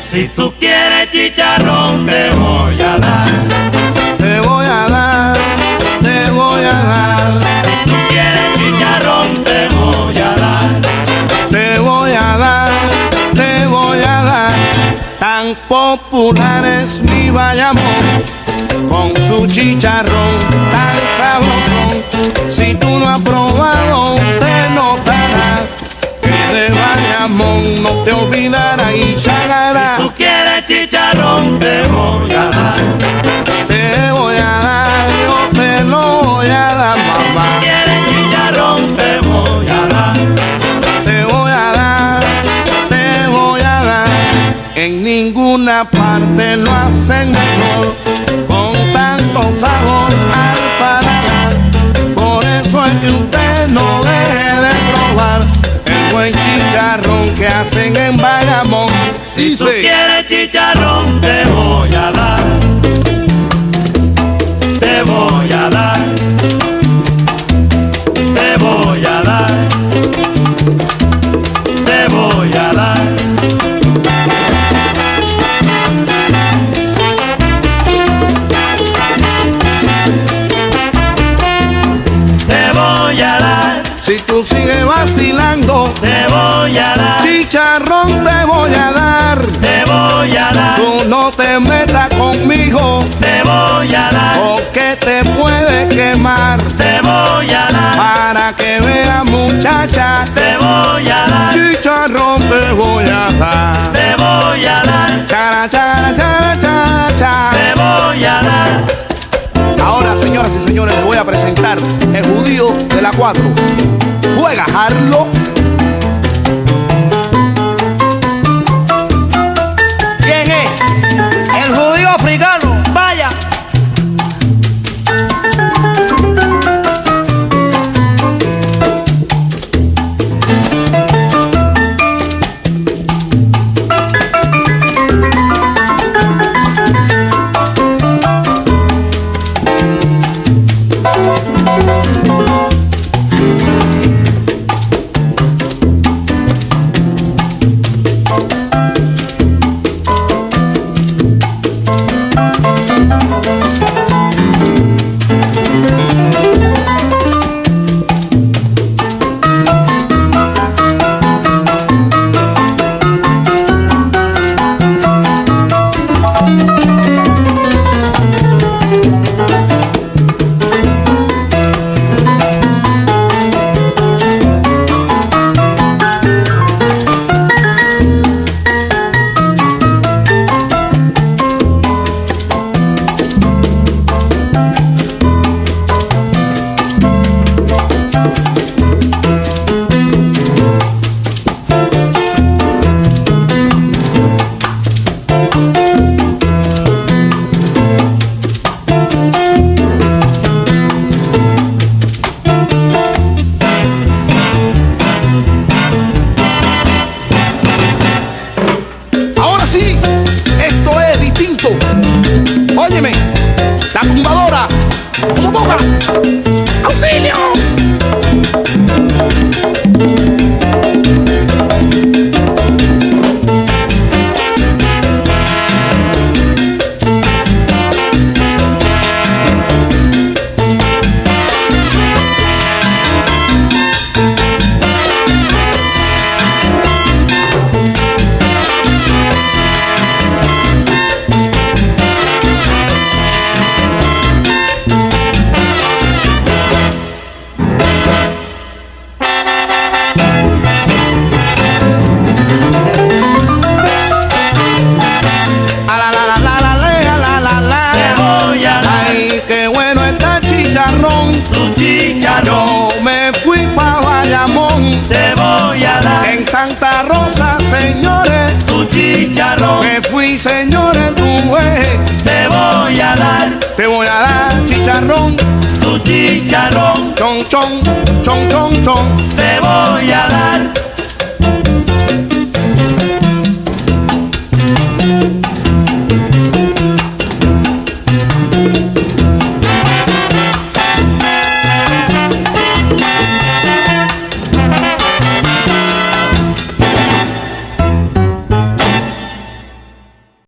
Si tú quieres chicharrón te voy a dar. Te voy a dar, te voy a dar. Si tú quieres chicharrón te voy a dar. Te voy a dar, te voy a dar. Tan popular es mi Bayamón, con su chicharrón tan sabroso. Si tú no has probado, te notarás que de Bayamón no te olvidarás y chagarás. Si tú quieres chicharrón te voy a dar. Te voy a dar, yo te lo voy a dar, mamá. Si quieres chicharrón te voy a dar. Te voy a dar, te voy a dar. En ninguna parte lo hacen mejor, con tanto sabor al paladar. Por eso es que usted no deje de probar el buen chicharrón que hacen en Bayamón. Si tú quieres chicharrón te voy a dar. Te voy a dar. Te voy a dar. Te voy a dar. Te voy a dar. Si tú sigues vacilando, Te voy a dar. chicharrón te voy a dar. Te voy a dar. Tú no te metas conmigo, Te voy a dar. porque te puede quemar. Te voy a dar. Para que veas, muchacha, Te voy a dar. chicharrón te voy a dar. Te voy a dar. Chara, chara, chara, chara, chara. Te voy a dar. Ahora, señoras y señores, les voy a presentar el judío de la 4. Juega Harlow. ¿Quién es? El judío africano. Vaya. Óyeme, la tumbadora, ¿cómo toca? ¡Auxilio! Tu chicharrón. Yo me fui pa' Bayamón. Te voy a dar. En Santa Rosa, señores. Tu chicharrón. Me fui, señores, tu vez. Te voy a dar. Te voy a dar chicharrón. Tu chicharrón. Chon, chon, chon, chon, chon. Te